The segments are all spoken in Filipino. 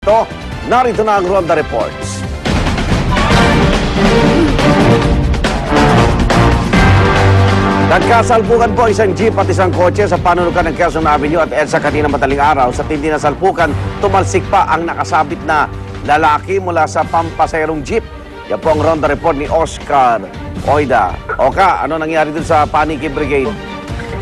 Ito, narito na ang Ronda Reports. Nagkasalpukan po isang jeep at isang kotse sa panunukan ng Quezon Avenue at EDSA kanina madaling araw. Sa tindi na salpukan, tumalsik pa ang nakasabit na lalaki mula sa pampaserong jeep. Yan po ang Ronda Report ni Oscar Oida. Oka, ano nangyari dun sa Paniki Brigade?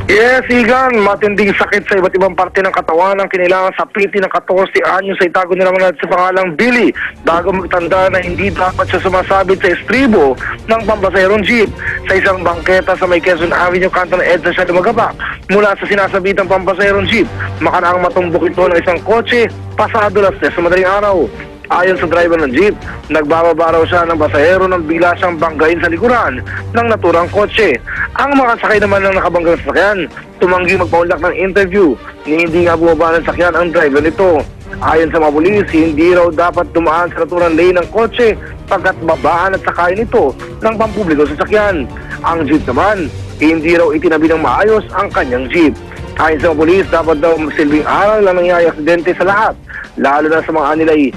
Yes, Igan, matinding sakit sa iba't ibang parte ng katawan ang kinilangan sa piti ng 14 anyos sa itago nila naman sa pangalang Billy bago magtanda na hindi dapat siya sumasabit sa estribo ng pampaserong jeep sa isang bangketa sa may Quezon Avenue, kanto ng EDSA siya lumagabak mula sa sinasabitang pampaserong jeep. Makaraang matumbok ito ng isang kotse pasado las 10 sa madaling araw. Ayon sa driver ng jeep, nagbababa raw siya ng pasahero nang bigla siyang banggain sa likuran ng naturang kotse. Ang makasakay naman ng nakabanggang sasakyan, tumanggi magpaulak ng interview ni hindi nga bumaba ng sakyan ang driver nito. Ayon sa mga pulis, hindi raw dapat dumaan sa naturang lane ng kotse pagkat babaan at sakayin ito ng pampubliko sa sakyan. Ang jeep naman, hindi raw itinabi ng maayos ang kanyang jeep. Ayon sa mga pulis, dapat daw magsilbing aral ang nangyayari aksidente sa lahat, lalo na sa mga anilay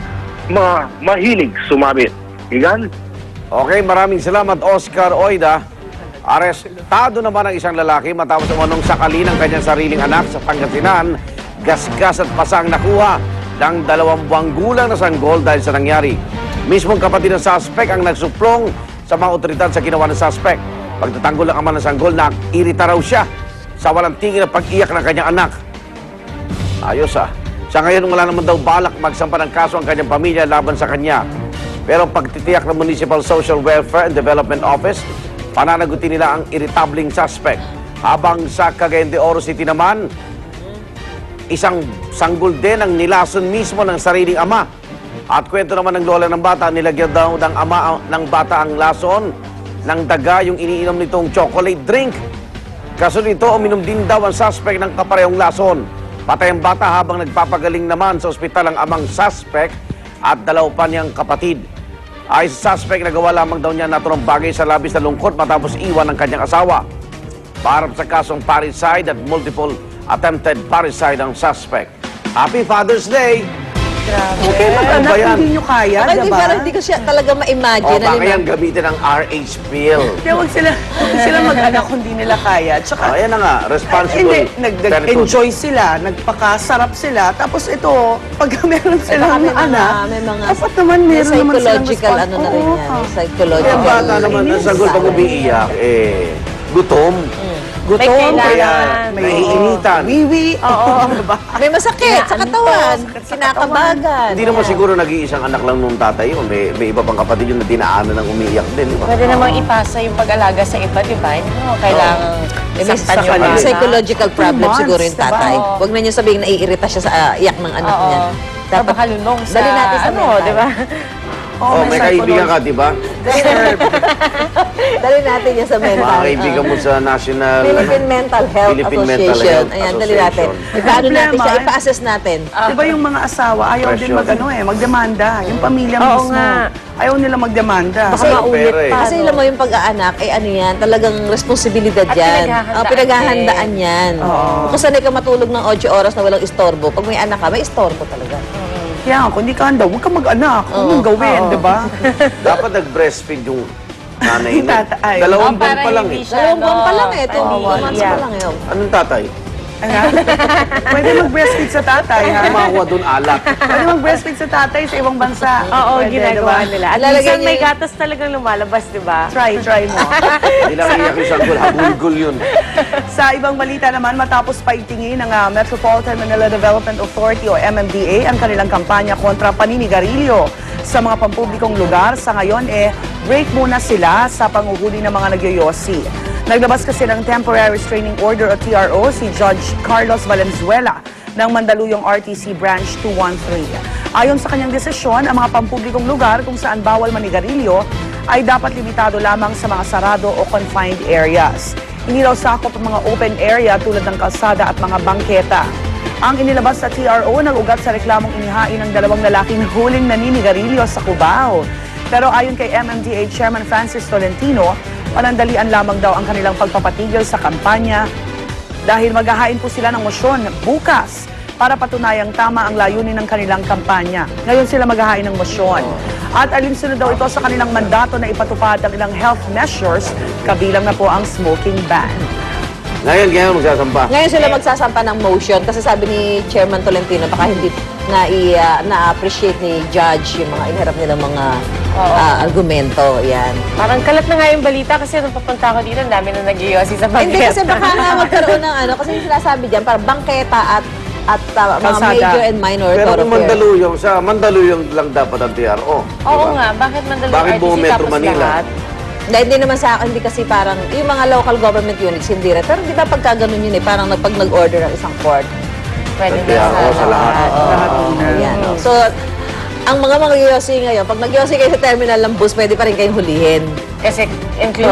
mga mahilig sumabit. Igan? Okay, maraming salamat Oscar Oida. Arestado naman ang isang lalaki matapos umanong sakali ng kanyang sariling anak sa Pangasinan. Gasgas at pasang nakuha ng 2 buwang gulang na sanggol dahil sa nangyari. Mismong kapatid ng suspect ang nagsuplong sa mga otoridad sa ginawa ng suspect. Pagtatanggol ng ama ng sanggol, irita raw siya sa walang tingin na pag-iyak ng kanyang anak. Ayos ah. Sa ngayon, wala naman daw balak magsampa ng kaso ang kanyang pamilya laban sa kanya. Pero pagtitiyak ng Municipal Social Welfare and Development Office, pananagutin nila ang irritabling suspect. Habang sa Cagayan de Oro City naman, isang sanggol din ang nilason mismo ng sariling ama. At kwento naman ng lola ng bata, nilagyan daw ng ama ng bata ang lason ng daga yung iniinom nitong chocolate drink. Kaso nito, uminom din daw ang suspect ng kaparehong lason. Patay ang bata habang nagpapagaling naman sa ospital ang amang suspect at 2 pa niyang kapatid. Ay sa suspect, nagawa lamang daw niya naturang bagay sa labis na lungkot matapos iwan ng kanyang asawa. Paharap sa kasong parricide at multiple attempted parricide ang suspect. Happy Father's Day! Grabe. Okay, Anak, ba yan? hindi nyo kaya, Baka diba? parang hindi ko siya talaga ma-imagine. Baka yan gamitin ang RH pill. Kaya huwag sila mag-anak kung di nila kaya. Tsaka, Ayan na nga, responsible. hindi, nag-enjoy sila, nagpakasarap sila. Tapos ito, pag meron silang anak, may mga dapat naman meron naman silang psychological ano na rin yan. Kaya Psychological. bata naman, ang sanggol pag umiiyak, gutom. Gutom, kailangan. may Naiinitan. wiwi. Oo, diba? May masakit sa katawan. Kinakabagan. Hindi naman siguro nag-iisang anak lang nung tatay yun. May iba pang kapatid yun na dinaanan ng umiiyak din. Di ba? Pwede namang ipasa yung pag-alaga sa iba, di ba? Hindi mo kailangan May saktan yung sakali. bata. psychological problem months, siguro yung tatay. diba? Huwag na niyo sabihin naiirita siya sa iyak ng anak Oo. niya. Dapat makalulong sa, dali natin sa ano, mental. di ba? Oh, may kaibigan ka, di ba? Dali natin yan sa mental. Mga kaibigan mo sa National Philippine Mental Health Philippine Mental Association. Health Ayan, dali natin. Association. Ipaano natin Problema, siya, ipa-assess natin. Diba yung mga asawa, ayaw din Pressure. magdemanda. Yung pamilya Oo mismo. nga. Ayaw nila magdemanda. Kasi maulit pa, Kasi alam mo yung pag-aanak, ano yan, talagang responsibilidad At yan. pinaghahandaan Pinaghahandaan yan. Oo. Kung sanay ka matulog ng 8 oras na walang istorbo, pag may anak ka, may istorbo talaga. Kaya kung di ka handa, huwag ka mag-anak. Huwag mong gawin, diba? Dapat nag-breastfeed yung nanay Yung na. tatay. 2 buwan para pa lang hindi eh. siya, 2 buwan pa lang eh. 2 Oo, months yeah. pa lang eh. Anong tatay? Ano? Pwede mag-breastfeed sa tatay, ha? Kumakuha doon alak. Pwede mag-breastfeed sa tatay sa ibang bansa. Oo, Pwede, ginagawa diba? nila. At Lalagyan minsan niya may yung- gatas talagang lumalabas, di ba? Try mo. Hindi lang iyak yung sanggol, habulgol yun. Sa ibang balita naman, matapos paitingin ng Metropolitan Manila Development Authority o MMDA ang kanilang kampanya kontra paninigarilyo sa mga pampublikong lugar, sa ngayon break muna sila sa panguhuli ng mga nagyoyosi. Naglabas kasi ng Temporary Restraining Order o TRO si Judge Carlos Valenzuela ng Mandaluyong RTC Branch 213. Ayon sa kanyang desisyon, ang mga pampublikong lugar kung saan bawal manigarilyo ay dapat limitado lamang sa mga sarado o confined areas. Hindi raw sakop ang mga open area tulad ng kalsada at mga bangketa. Ang inilabas sa TRO nag-ugat sa reklamong inihain ng 2 lalaking huling naninigarilyo sa Cubao. Pero ayon kay MMDA Chairman Francis Tolentino, panandalian lamang daw ang kanilang pagpapatigil sa kampanya dahil maghahain po sila ng mosyon bukas para patunayang tama ang layunin ng kanilang kampanya. Ngayon sila maghahain ng mosyon. At alinsunod daw ito sa kanilang mandato na ipatupad ang ilang health measures, kabilang na po ang smoking ban. Ngayon magsasampa. Ngayon sila magsasampa ng motion kasi sabi ni Chairman Tolentino baka hindi na-appreciate ni Judge yung mga inharap nilang mga argumento. Yan. Parang kalat na nga yung balita kasi nung papunta ako dito, ang dami na nag-iossi sa bagay. Hindi kasi baka nga magkaroon ng kasi yung sinasabi dyan, parang bangketa at mga Kalsada. major and minor Pero kung thoroughfare. Mandaluyong, sa Mandaluyong lang dapat ang TRO. Oo nga, bakit Mandaluyong Bakit buong RTC Metro tapos Manila? lahat? Hindi naman sa akin, hindi kasi parang, yung mga local government units, hindi rin. Pero di ba pagka ganun yun parang pag nag-order ang isang court. Pwede Kaya ako sa lahat. Ayan. So, ang mga yosi ngayon, pag nag-yosi kayo sa terminal ng bus, pwede pa rin kayong hulihin. Kasi include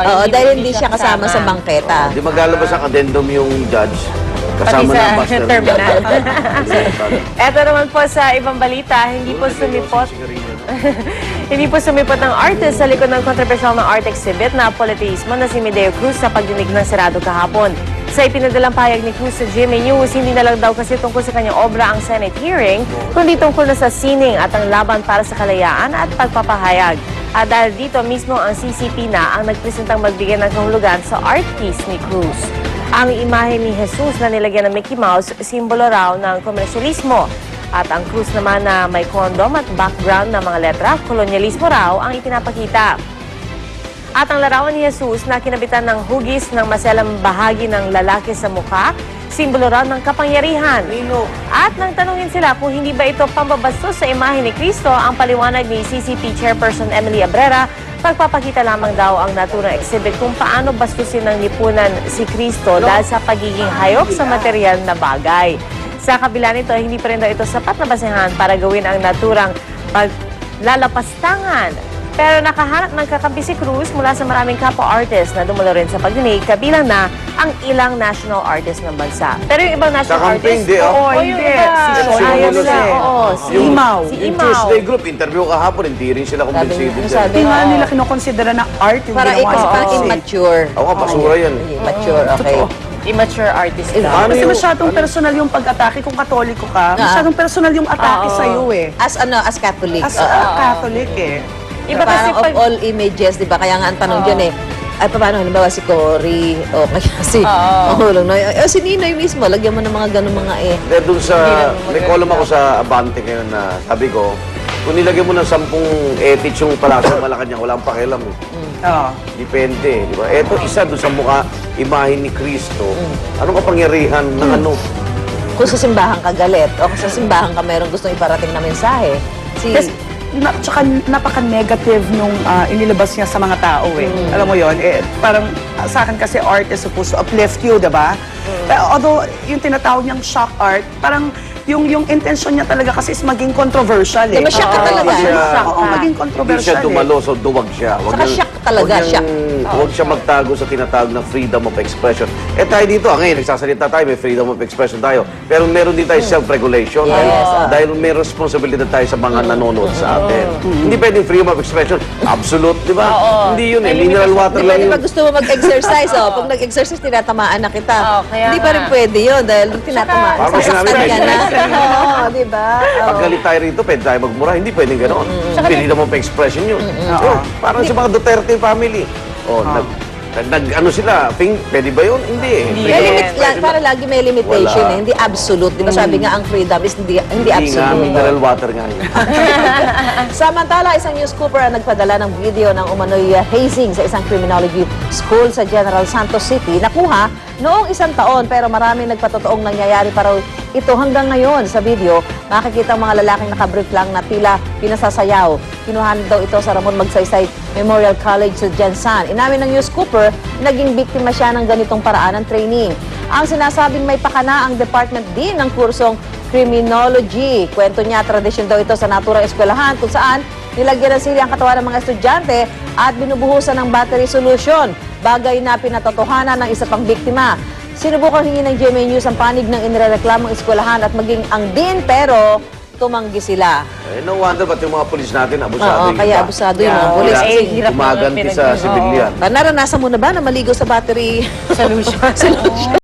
Oo, dahil hindi siya kasama sa bangketa. Di maglalabas ang addendum yung judge. Pati Kasama sa ng bus terminal. Eto naman po sa ibang balita, hindi po sumipot hindi po sumipot ng artist sa likod ng kontrobersyal ng art exhibit na politeísmo na si Medeo Cruz sa pagdinig ng Senado kahapon. Sa ipinadalang pahayag ni Cruz sa GMA News, hindi na lang daw kasi tungkol sa kanyang obra ang Senate hearing, kundi tungkol na sa sining at ang laban para sa kalayaan at pagpapahayag. At dahil dito mismo ang CCP na ang nagpresentang magbigay ng kahulugan sa art piece ni Cruz. Ang imahe ni Jesus na nilagyan ng Mickey Mouse, simbolo raw ng komersyalismo. At ang krus naman na may kondom at background na mga letra, kolonyalismo raw ang ipinapakita. At ang larawan ni Jesus na kinabitan ng hugis ng maselang bahagi ng lalaki sa mukha, simbolo raw ng kapangyarihan. At nang tanungin sila kung hindi ba ito pambabastos sa imahe ni Cristo, ang paliwanag ni CCP Chairperson Emily Abrera, pagpapakita lamang daw ang naturang exhibit kung paano bastusin ng lipunan si Cristo dahil sa pagiging hayop sa material na bagay. Sa kabila nito, hindi pa rin daw ito sapat na basehan para gawin ang naturang paglalapastangan. Pero nakahanap ng kakampi si Cruz mula sa maraming kapwa-artist na dumalo rin sa pagdinig, kabilang na ang ilang national artist ng bansa. Pero yung ibang national Kakampi, artist, hindi, Oo, yung hindi. iba. Si Sean Ayaw Yun nila, eh. oo. Si Yung- Imaw. Si Yung Imaw. Tuesday group, interview kahapon, hindi rin sila kumbinsido Sabi- dyan. sabi- Hindi nga nila kinokonsidera na art yung Parang ginawa ni parang Cruz. immature. Oo, basura yan. Immature, okay. Immature artist daw. Ano Kasi yung- masyadong personal yung pag-atake. Kung katoliko ka, masyadong personal yung atake sa'yo eh. As Catholic. As a Catholic eh. Iba kasi Parang of pag... all images, di ba? Kaya nga ang tanong dyan ay paano, halimbawa si Cory, o kaya si Mahulong Noy, o si Ninoy mismo, lagyan mo ng mga ganun mga Kaya dun sa, may column ako sa Abante ngayon na sabi ko, kung nilagyan mo ng 10 ethics yung Palasyo Malacanang, wala akong pakialam eh. Oo. Depende, di ba? Eto isa doon sa mukha, imahe ni Cristo. Anong kapangyarihan ng ano? kung sa simbahan ka galit, o kung sa simbahan ka mayroong gustong iparating na mensahe. Kasi, tsaka napaka-negative nung inilabas niya sa mga tao eh. Alam mo yon parang sa akin kasi art is supposed to uplift you, diba? Pero although yung tinatawag niyang shock art, parang yung intention niya talaga kasi is maging controversial eh. Diba, shock ka talaga? Oo, maging Hindi controversial siya dumalo, so duwag siya. Saka shock talaga, shock. Huwag siya magtago sa tinatawag na freedom of expression. Eh tayo dito, ngayon, nagsasalita tayo, may freedom of expression tayo. Pero meron din tayo self-regulation. Yes, Dahil may responsibilidad tayo sa mga nanonood sa atin. Hindi pwedeng freedom of expression. Absolute, di ba? Hindi yun eh. Mineral water Di ba, lang di yun. ba gusto mo mag-exercise, pag nag-exercise, tinatamaan na kita. Oo, kaya Hindi pa rin nga. pwede yun dahil tinatamaan. Parang sinabi Sasaktan ka tayo. na. Oo, di ba? Pag galit tayo rito, pwede tayo magmura. Hindi pwedeng gano'n. Freedom of expression yun. Parang sa mga Duterte family. Ano sila, pwede ba yun? Hindi eh. May limit, para lagi may limitation Wala. hindi absolute. Di ba sabi nga ang freedom is hindi Hindi nga, absolute. mineral water nga yun. Samantala, isang news cooper ang nagpadala ng video ng umano'y hazing sa isang criminology school sa General Santos City. Nakuha noong 1 taon pero marami nagpatotoong nangyayari pa raw ito hanggang ngayon. Sa video, makikita ang mga lalaking nakabrief lang na tila pinasasayaw. Kinuhan daw ito sa Ramon Magsaysay Memorial College sa Jensan. Inamin ng news cooper, naging biktima siya ng ganitong paraan ng training. Ang sinasabing may pakana ang department din ng kursong criminology. Kwento niya, tradisyon daw ito sa naturang eskwelahan kung saan nilagyan ng sili ang katawan ng mga estudyante at binubuhusan ng battery solution. Bagay na pinatotohanan ng isa pang biktima. Sinubukang hingin ng GMA News ang panig ng inireklamong eskwelahan at maging ang dean pero tumanggi sila. Eh, no wonder ba't yung mga polis natin abusado Oo, yung kaya iba. abusado yung mga pulis. Kaya Eh, hirap gumaganti naman sa pinag- civilian. Naranasan mo na ba na maligo sa battery Solution. solution?